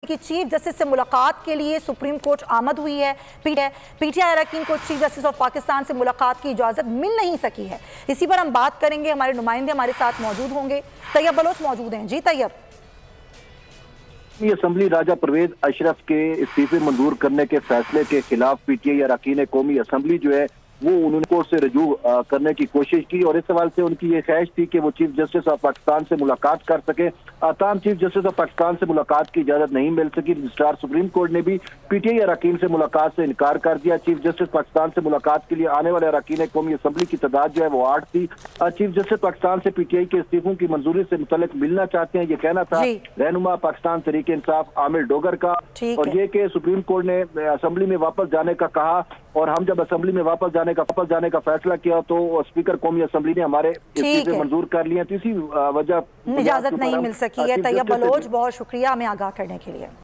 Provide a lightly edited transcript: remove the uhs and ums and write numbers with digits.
कि chief justice से मुलाकात के लिए सुप्रीम कोर्ट आमद हुई है। पीटीआई अरकान को चीफ जस्टिस ऑफ पाकिस्तान से मुलाकात की इजाज़त मिल नहीं सकी है। इसी पर हम बात करेंगे। हमारे नुमाइंदे हमारे साथ मौजूद होंगे। तैयब बलोच मौजूद हैं। जी तैयब। असम्बली राजा परवेज अशरफ के इस्तीफे मंजूर करने के फैसले के खिलाफ पीटीआई अरकान कौमी असम्बली जो है वो उन्होंने कोर्ट से रजू करने की कोशिश की और इस सवाल से उनकी ये ख्वाहिश थी कि वो चीफ जस्टिस ऑफ पाकिस्तान से मुलाकात कर सके। ताहम चीफ जस्टिस ऑफ पाकिस्तान से मुलाकात की इजाजत नहीं मिल सकी। रजिस्ट्रार सुप्रीम कोर्ट ने भी पीटीआई अरकान से मुलाकात से इनकार कर दिया। चीफ जस्टिस पाकिस्तान से मुलाकात के लिए आने वाले अरकान कौमी असम्बली की तादाद जो है वो 8 थी। चीफ जस्टिस पाकिस्तान से पीटीआई के इस्तीफों की मंजूरी से मुतल्लिक मिलना चाहते हैं, ये कहना था रहनुमा पाकिस्तान तहरीक इंसाफ आमिर डोगर का, और ये कि सुप्रीम कोर्ट ने असम्बली में वापस जाने का कहा और हम जब असम्बली में वापस जाने का फैसला किया तो स्पीकर कौमी असम्बली ने हमारे इस्तीफे मंजूर कर लिए। तो इसी वजह इजाजत नहीं मिल सकी है। तैयब बलोच, बहुत शुक्रिया हमें आगाह करने के लिए।